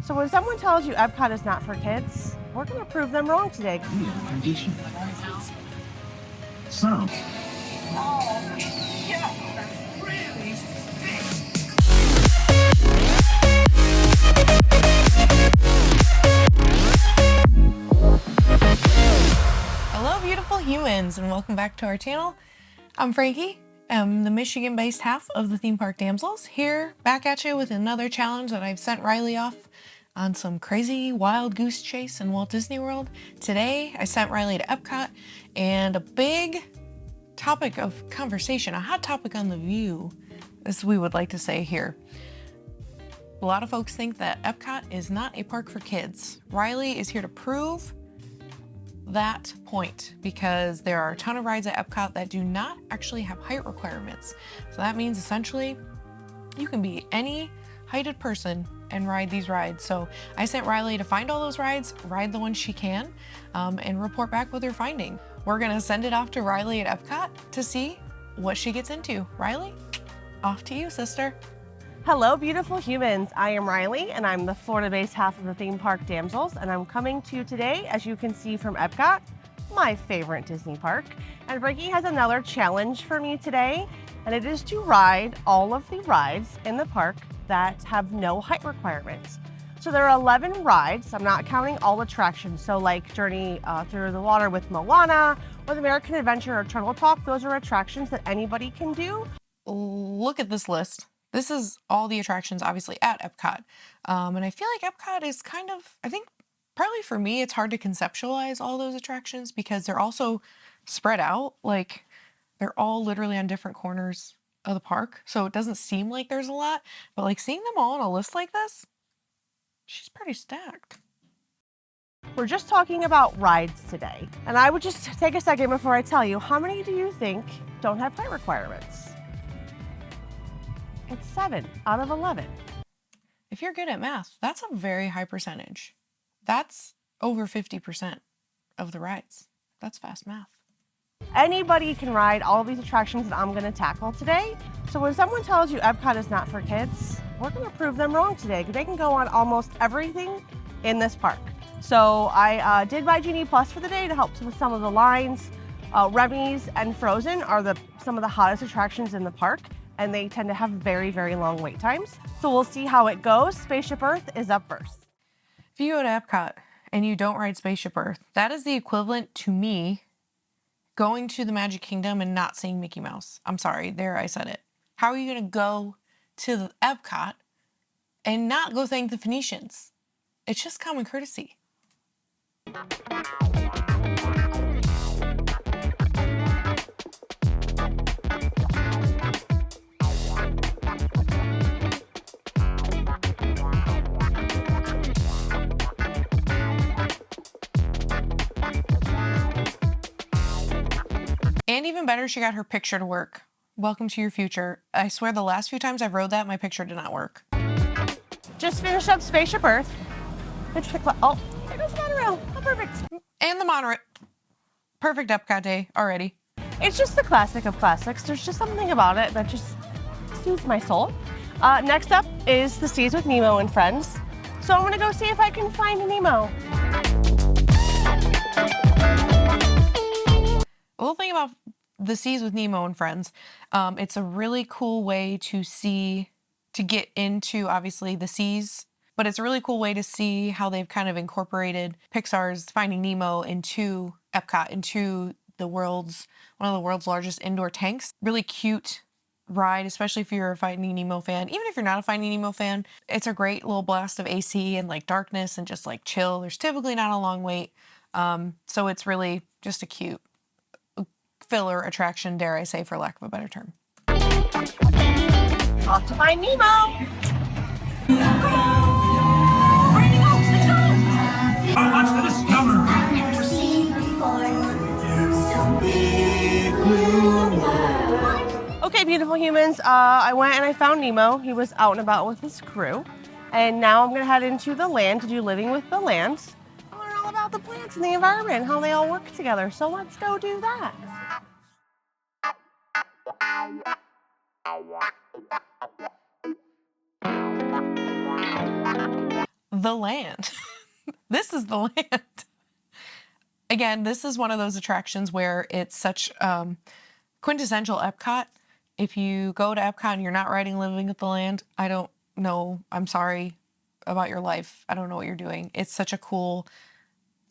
So when someone tells you EPCOT is not for kids, we're going to prove them wrong today. Condition. So. Hello, beautiful humans, and welcome back to our channel. I'm Frankie. I'm the Michigan-based half of the Theme Park Damsels, here back at you with another challenge that I've sent Riley off on some crazy wild goose chase in Walt Disney World. Today, I sent Riley to EPCOT, and a big topic of conversation, a hot topic on The View, as we would like to say here. A lot of folks think that EPCOT is not a park for kids. Riley is here to prove that point because there are a ton of rides at EPCOT that do not actually have height requirements. So that means essentially you can be any heighted person and ride these rides. So I sent Riley to find all those rides, ride the ones she can, and report back with her finding. We're gonna send it off to Riley at EPCOT to see what she gets into. Riley, off to you, sister. Hello, beautiful humans. I am Riley, and I'm the Florida-based half of the Theme Park Damsels, and I'm coming to you today, as you can see from EPCOT, my favorite Disney park. And Frankie has another challenge for me today, and it is to ride all of the rides in the park that have no height requirements. So there are 11 rides. I'm not counting all attractions. So like Journey Through the Water with Moana, or the American Adventure or Turtle Talk, those are attractions that anybody can do. Look at this list. This is all the attractions, obviously, at EPCOT. And I feel like EPCOT is kind of, I think, probably for me, it's hard to conceptualize all those attractions because they're also spread out. Like, they're all literally on different corners of the park. So it doesn't seem like there's a lot. But, like, seeing them all on a list like this, she's pretty stacked. We're just talking about rides today. And I would just take a second before I tell you, how many do you think don't have height requirements? It's 7 out of 11. If you're good at math, that's a very high percentage. That's over 50% of the rides. That's fast math. Anybody can ride all of these attractions that I'm going to tackle today. So when someone tells you EPCOT is not for kids, we're going to prove them wrong today because they can go on almost everything in this park. So I did buy Genie Plus for the day to help with some of the lines. Remy's and Frozen are some of the hottest attractions in the park, and they tend to have very, very long wait times. So we'll see how it goes. Spaceship Earth is up first. If you go to EPCOT and you don't ride Spaceship Earth, that is the equivalent to me going to the Magic Kingdom and not seeing Mickey Mouse. I'm sorry, there I said it. How are you gonna go to the EPCOT and not go thank the Phoenicians? It's just common courtesy. And even better, she got her picture to work. Welcome to your future. I swear the last few times I've rode that, my picture did not work. Just finished up Spaceship Earth. Oh, there goes the monorail. Oh, perfect. And the monorail. Perfect EPCOT day already. It's just the classic of classics. There's just something about it that just soothes my soul. Next up is the Seas with Nemo and Friends. So I'm gonna go see if I can find Nemo. The whole thing about the Seas with Nemo and Friends, it's a really cool way to get into, obviously, the seas, but it's a really cool way to see how they've kind of incorporated Pixar's Finding Nemo into EPCOT, into one of the world's largest indoor tanks. Really cute ride, especially if you're a Finding Nemo fan. Even if you're not a Finding Nemo fan, it's a great little blast of AC and like darkness and just like chill. There's typically not a long wait. So it's really just a cute filler attraction, dare I say, for lack of a better term. Off to find Nemo. Oh, watch the discover. I've never seen before. So big blue world. Okay, beautiful humans, I went and I found Nemo. He was out and about with his crew. And now I'm gonna head into the land to do Living with the Land. I learn all about the plants and the environment, how they all work together. So let's go do that. the land. This is the land. Again, this is one of those attractions where it's such quintessential Epcot. If you go to Epcot and you're not riding Living with the Land, I don't know. I'm sorry about your life. I don't know what you're doing. It's such a cool,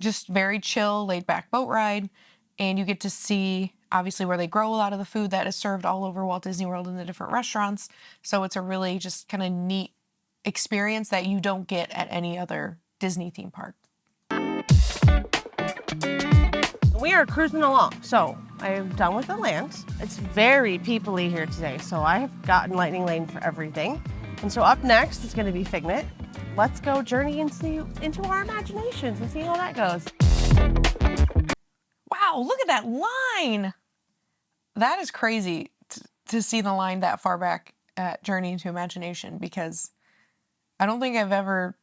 just very chill, laid back boat ride. And you get to see, obviously, where they grow a lot of the food that is served all over Walt Disney World in the different restaurants. So it's a really just kind of neat experience that you don't get at any other Disney theme park. We are cruising along, so I am done with the land. It's very people-y here today, so I have gotten Lightning Lane for everything. And so up next is going to be Figment. Let's go journey into our imaginations and see how that goes. Wow, look at that line. That is crazy to see the line that far back at Journey into Imagination, because I don't think I've ever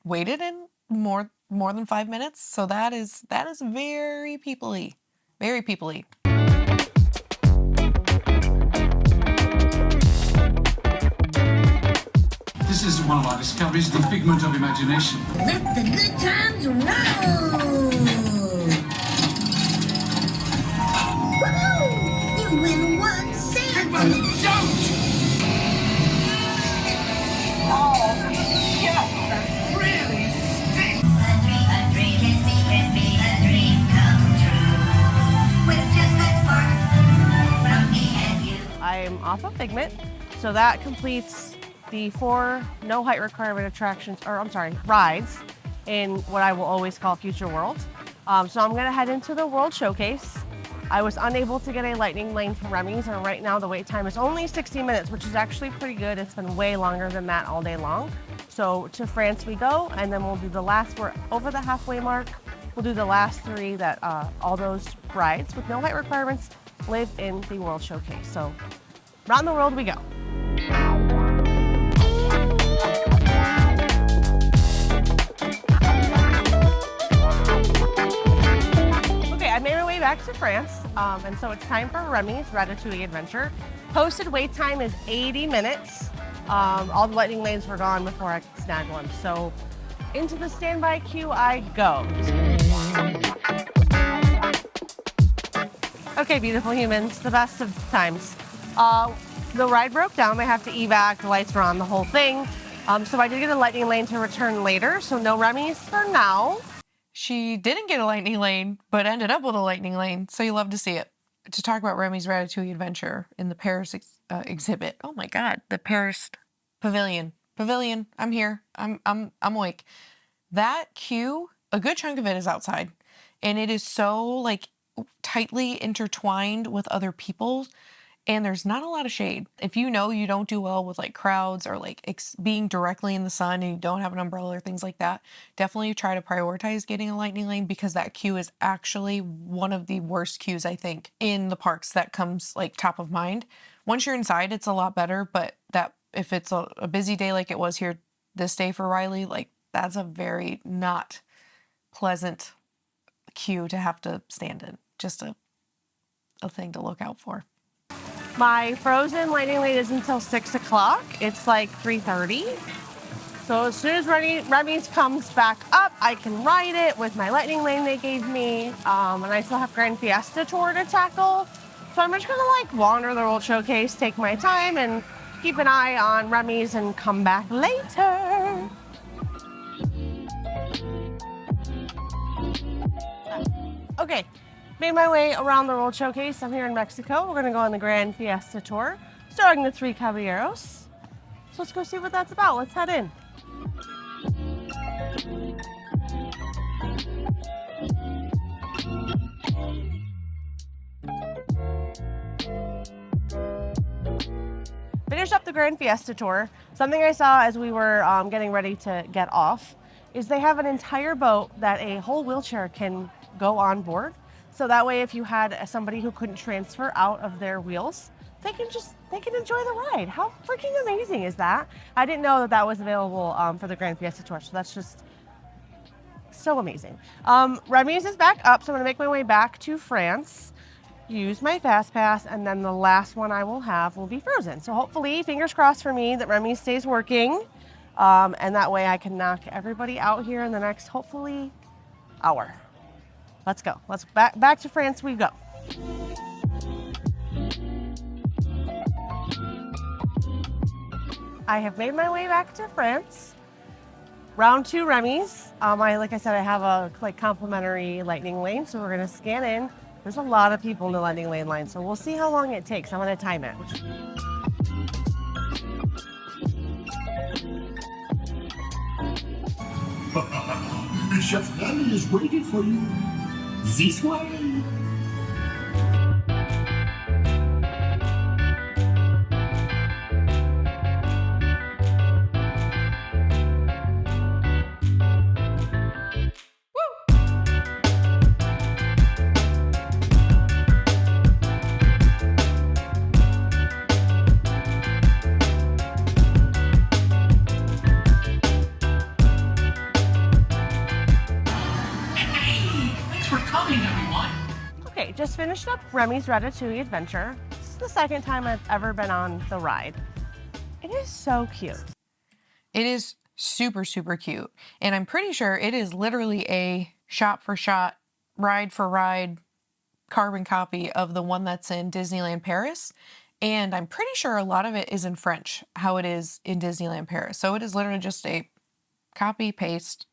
waited in more than 5 minutes. So that is very people-y. Very people-y. This is one of our discoveries, the figment of imagination. Let the good times roll! Woohoo! You win one cent! Figment, don't! Oh, yeah, that really stinks. A dream can be a dream come true. With just that spark from me and you. I'm off of Figment, so that completes the 4 no height requirement attractions, or I'm sorry, rides in what I will always call Future World. So I'm gonna head into the World Showcase. I was unable to get a Lightning Lane from Remy's, and right now the wait time is only 60 minutes, which is actually pretty good. It's been way longer than that all day long. So to France we go, and then we'll do the last, we're over the halfway mark. We'll do the last 3 that all those rides with no height requirements live in the World Showcase. So around the world we go. I made my way back to France, and so it's time for Remy's Ratatouille Adventure. Posted wait time is 80 minutes. All the Lightning Lanes were gone before I could snag one. So into the standby queue I go. Okay, beautiful humans, the best of times. The ride broke down, I have to evac, the lights were on, the whole thing. So I did get a Lightning Lane to return later, so no Remy's for now. She didn't get a Lightning Lane, but ended up with a Lightning Lane, so you love to see it. To talk about Remy's Ratatouille Adventure in the Paris exhibit. Oh my God, the Paris Pavilion. Pavilion, I'm here. I'm awake. That queue, a good chunk of it is outside, and it is so like tightly intertwined with other people, and there's not a lot of shade. If you know you don't do well with like crowds or like being directly in the sun and you don't have an umbrella or things like that, definitely try to prioritize getting a Lightning Lane, because that queue is actually one of the worst queues, I think, in the parks that comes like top of mind. Once you're inside, it's a lot better, but that if it's a busy day like it was here this day for Riley, like that's a very not pleasant queue to have to stand in. Just a thing to look out for. My Frozen Lightning Lane is until 6 o'clock. It's like 3:30. So as soon as Remy's comes back up, I can ride it with my Lightning Lane they gave me. And I still have Grand Fiesta Tour to tackle. So I'm just gonna like wander the World Showcase, take my time, and keep an eye on Remy's and come back later. Okay. Made my way around the World Showcase. I'm here in Mexico. We're gonna go on the Grand Fiesta Tour, starring the 3 Caballeros. So let's go see what that's about. Let's head in. Finished up the Grand Fiesta Tour. Something I saw as we were getting ready to get off is they have an entire boat that a whole wheelchair can go on board. So that way, if you had somebody who couldn't transfer out of their wheels, they can enjoy the ride. How freaking amazing is that? I didn't know that that was available for the Grand Fiesta Tour, so that's just so amazing. Remy's is back up, so I'm gonna make my way back to France, use my Fast Pass, and then the last one I will have will be Frozen. So hopefully, fingers crossed for me that Remy's stays working. And that way I can knock everybody out here in the next, hopefully, hour. Let's go. Let's back to France we go. I have made my way back to France. Round 2 Remy's. Like I said, I have a complimentary lightning lane, so we're gonna scan in. There's a lot of people in the lightning lane line, so we'll see how long it takes. I'm gonna time it. Chef Remy is waiting for you. This way. Okay, just finished up Remy's Ratatouille Adventure. This is the second time I've ever been on the ride. It is so cute. It is super, super cute. And I'm pretty sure it is literally a shot for shot, ride for ride, carbon copy of the one that's in Disneyland Paris. And I'm pretty sure a lot of it is in French, how it is in Disneyland Paris. So it is literally just a copy, paste,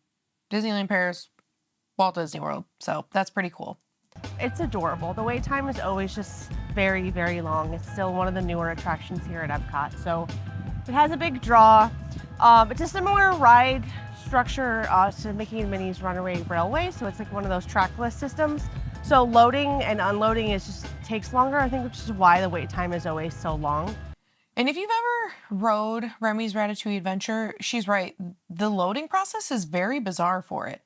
Disneyland Paris, Walt Disney World. So that's pretty cool. It's adorable. The wait time is always just very, very long. It's still one of the newer attractions here at EPCOT. So it has a big draw. It's a similar ride structure to Mickey and Minnie's Runaway Railway. So it's like one of those trackless systems. So loading and unloading takes longer, I think, which is why the wait time is always so long. And if you've ever rode Remy's Ratatouille Adventure, she's right. The loading process is very bizarre for it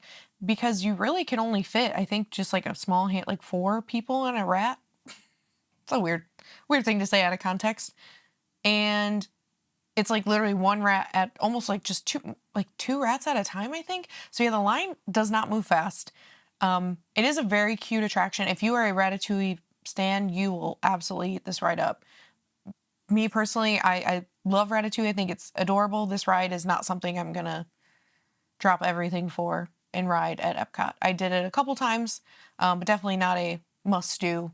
because you really can only fit, I think, just like a small hand, like 4 people and a rat. It's a weird thing to say out of context. And it's like literally one rat at almost like just two rats at a time, I think. So yeah, the line does not move fast. It is a very cute attraction. If you are a Ratatouille stan, you will absolutely eat this ride up. Me personally, I love Ratatouille. I think it's adorable. This ride is not something I'm going to drop everything for and ride at EPCOT. I did it a couple times, but definitely not a must-do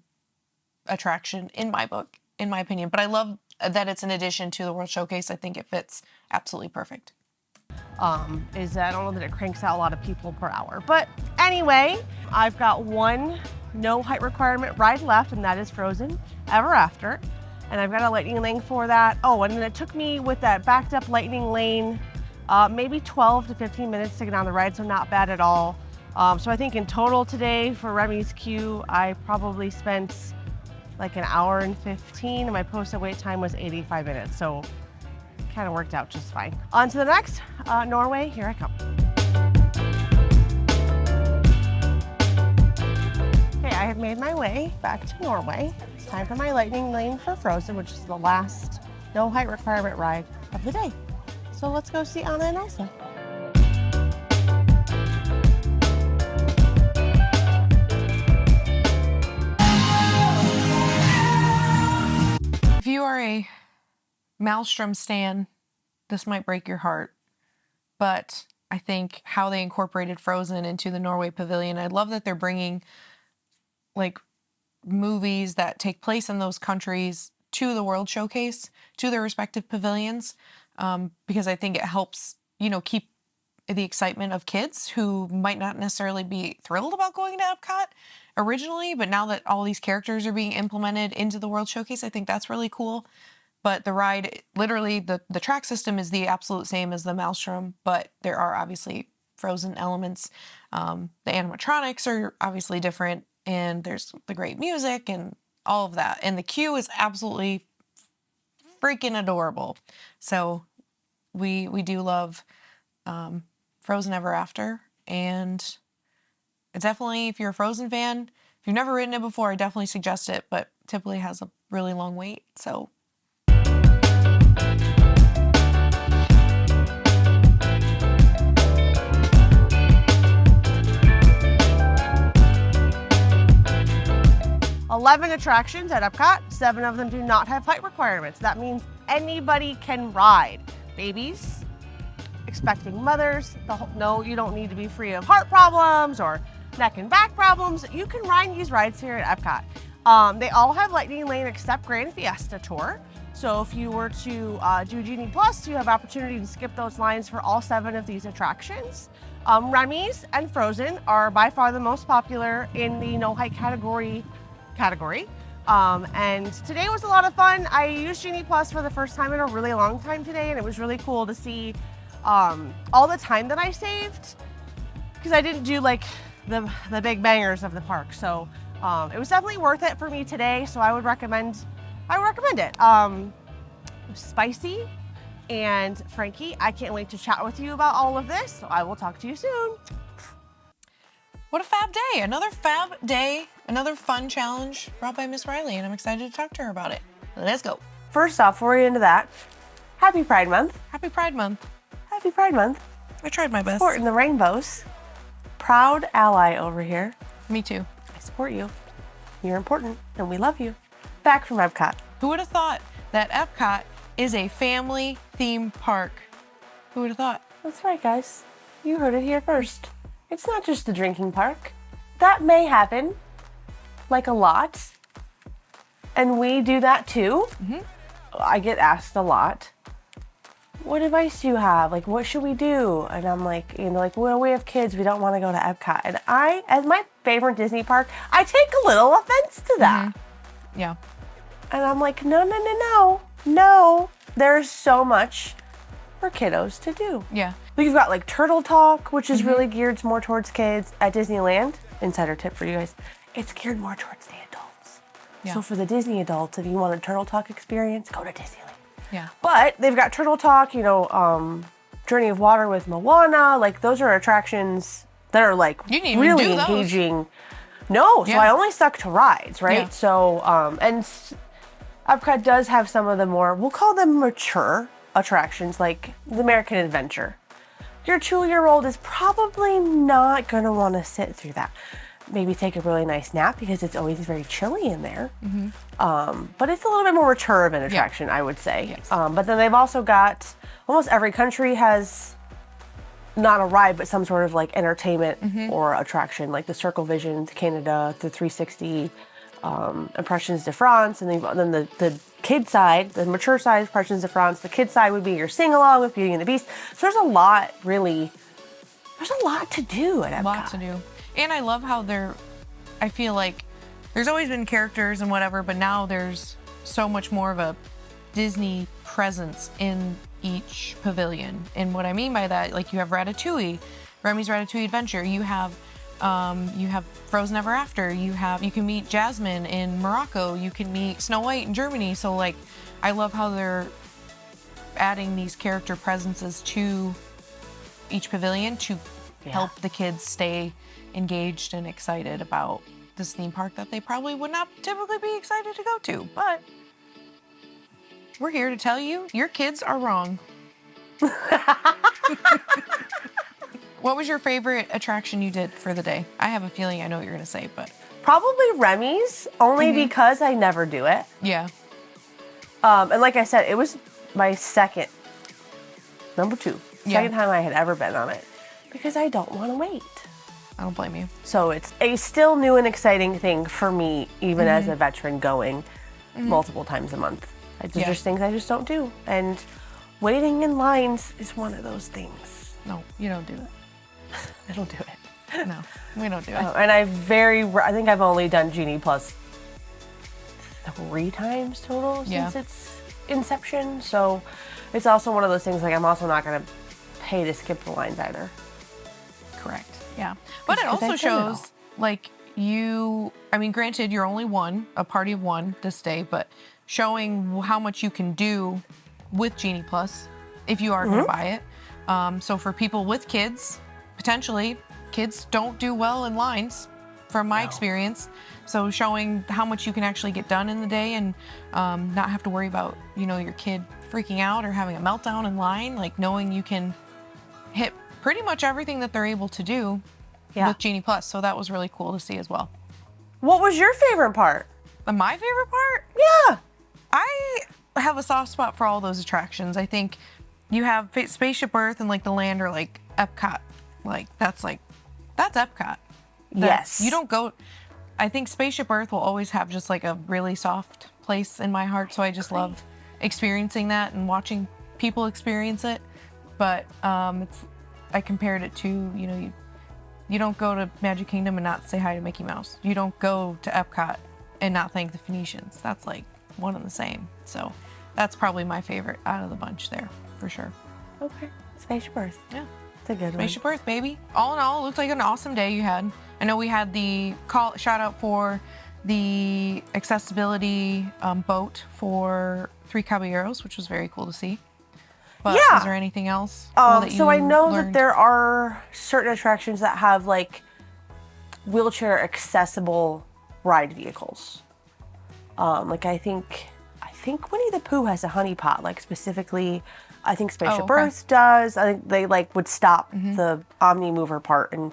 attraction in my book, in my opinion. But I love that it's an addition to the World Showcase. I think it fits absolutely perfect. I don't know that it cranks out a lot of people per hour. But anyway, I've got one no height requirement ride left, and that is Frozen Ever After. And I've got a lightning lane for that. Oh, and then it took me with that backed up lightning lane, maybe 12 to 15 minutes to get on the ride, so not bad at all. So I think in total today for Remy's queue, I probably spent like an hour and 15, and my posted wait time was 85 minutes. So kind of worked out just fine. On to the next, Norway, here I come. Okay, I have made my way back to Norway. It's time for my lightning lane for Frozen, which is the last no height requirement ride of the day. So let's go see Anna and Elsa. If you are a Maelstrom stan, this might break your heart, but I think how they incorporated Frozen into the Norway Pavilion, I love that they're bringing like movies that take place in those countries to the World Showcase, to their respective pavilions, because I think it helps, keep the excitement of kids who might not necessarily be thrilled about going to EPCOT originally, but now that all these characters are being implemented into the World Showcase, I think that's really cool. But the ride, literally, the track system is the absolute same as the Maelstrom, but there are obviously Frozen elements. The animatronics are obviously different, and there's the great music and all of that. And the queue is absolutely freaking adorable. So we do love Frozen Ever After, and it's definitely, if you're a Frozen fan, if you've never ridden it before, I definitely suggest it, but typically has a really long wait, so. "11 attractions at EPCOT, 7 of them do not have height requirements. That means anybody can ride. Babies, expecting mothers. No, you don't need to be free of heart problems or neck and back problems. You can ride these rides here at EPCOT. They all have Lightning Lane except Grand Fiesta Tour. So if you were to do Genie Plus, you have opportunity to skip those lines for all 7 of these attractions. Remy's and Frozen are by far the most popular in the no hike category. And today was a lot of fun. I used Genie Plus for the first time in a really long time today, and it was really cool to see all the time that I saved, because I didn't do like the big bangers of the park. So it was definitely worth it for me today. So I would recommend it. It was spicy. And Frankie, I can't wait to chat with you about all of this. So I will talk to you soon. What a fab day. Another fab day, another fun challenge brought by Miss Riley, and I'm excited to talk to her about it. Let's go. First off, before we get into that, happy Pride Month. Happy Pride Month. Happy Pride Month. I tried my best. Supporting the rainbows. Proud ally over here. Me too. I support you. You're important, and we love you. Back from EPCOT. Who would have thought that EPCOT is a family theme park? Who would have thought? That's right, guys. You heard it here first. It's not just a drinking park. That may happen, like a lot. And we do that too. I get asked a lot, what advice do you have? Like, what should we do? And I'm like, well, we have kids. We don't want to go to EPCOT. And I, as my favorite Disney park, I take a little offense to that. Yeah. And I'm like, no. There's so much for kiddos to do. Yeah. We've got like Turtle Talk, which is really geared more towards kids at Disneyland. Insider tip for you guys. It's geared more towards the adults. Yeah. So for the Disney adults, if you want a Turtle Talk experience, go to Disneyland. Yeah. But they've got Turtle Talk, Journey of Water with Moana. Like, those are attractions that are like You didn't even really do those. engaging. No, so Yeah. I only stuck to rides, right? Yeah. So, EPCOT does have some of the more, we'll call them mature attractions, like the American Adventure. Your 2-year-old is probably not going to want to sit through that. Maybe take a really nice nap because it's always very chilly in there. But it's a little bit more mature of an attraction, I would say. Yes. But then they've also got, almost every country has not a ride, but some sort of like entertainment or attraction, like the Circle Vision to Canada, the 360, Impressions de France, and then the kid side, the mature side, Impressions de France. The kid side would be your sing along with Beauty and the Beast. So there's a lot to do at EPCOT. Lot to do. And I love how I feel like there's always been characters and whatever, but now there's so much more of a Disney presence in each pavilion. And what I mean by that, like, you have Ratatouille, Remy's Ratatouille Adventure. You have Frozen Ever After. You can meet Jasmine in Morocco. You can meet Snow White in Germany. So, like, I love how they're adding these character presences to each pavilion to help the kids stay engaged and excited about this theme park that they probably would not typically be excited to go to. But we're here to tell you, your kids are wrong. What was your favorite attraction you did for the day? I have a feeling I know what you're going to say, but... Probably Remy's, only because I never do it. Yeah. And like I said, it was my number 2, second Yeah. time I had ever been on it, because I don't want to wait. I don't blame you. So it's a still new and exciting thing for me, even as a veteran going multiple times a month. There's just things I just don't do. And waiting in lines is one of those things. No, you don't do it. I don't do it. No, we don't do it. And I think I've only done Genie Plus 3 times total since its inception. So it's also one of those things, like, I'm also not going to pay to skip the lines either. Correct. Yeah. But it also shows, like, granted, you're only a party of one this day, but showing how much you can do with Genie Plus if you are going to buy it. So for people with kids, potentially, kids don't do well in lines, from my experience. So showing how much you can actually get done in the day and not have to worry about, your kid freaking out or having a meltdown in line, like knowing you can hit pretty much everything that they're able to do with Genie Plus. So that was really cool to see as well. What was your favorite part? My favorite part? Yeah. I have a soft spot for all those attractions. I think you have Spaceship Earth and like the land are like EPCOT. That's EPCOT. Yes. You don't go. I think Spaceship Earth will always have just like a really soft place in my heart. So I just love experiencing that and watching people experience it. But I compared it to, you know, you don't go to Magic Kingdom and not say hi to Mickey Mouse. You don't go to EPCOT and not thank the Phoenicians. That's like one and the same. So that's probably my favorite out of the bunch there, for sure. Okay. Spaceship Earth. Yeah. It's a good one. Spaceship Earth, baby. All in all, it looks like an awesome day you had. I know we had the shout out for the accessibility boat for Three Caballeros, which was very cool to see. But Yeah. is there anything else cool that you So I know learned? that there are certain attractions that have like wheelchair accessible ride vehicles. Like I think Winnie the Pooh has a honey pot, like specifically. I think Spaceship okay. Earth does. I think they like would stop the Omni Mover part and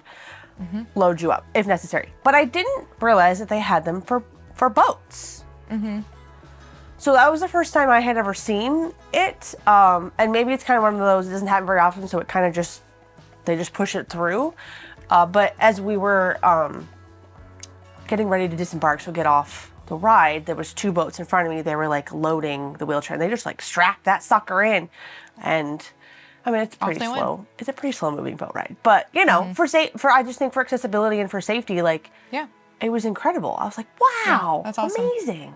load you up if necessary. But I didn't realize that they had them for boats. So that was the first time I had ever seen it. And maybe it's kind of one of those, it doesn't happen very often, so it kind of they just push it through. But as we were getting ready to disembark, so get off the ride, there was two boats in front of me. They were like loading the wheelchair and they just like strapped that sucker in. And I mean, it's pretty they slow. It's a pretty slow moving boat ride. But you know, I just think for accessibility and for safety, like Yeah, it was incredible. I was like, wow, that's awesome. amazing.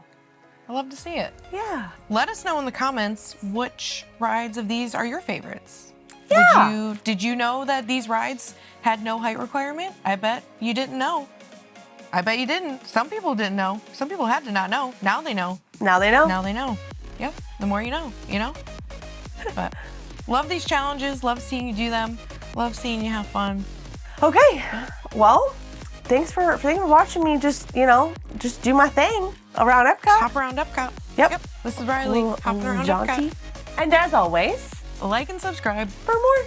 I love to see it. Yeah. Let us know in the comments which rides of these are your favorites. Yeah. Did you know that these rides had no height requirement? I bet you didn't know. I bet you didn't. Some people didn't know. Some people had to not know. Now they know. Now they know. Now they know. Yep. The more you know, you know? But love these challenges. Love seeing you do them. Love seeing you have fun. Okay. Well, thanks for watching me just do my thing around Epcot. Hop around Epcot. Yep. This is Riley. Hopping around jaunty. Epcot. And as always, Like and subscribe. for more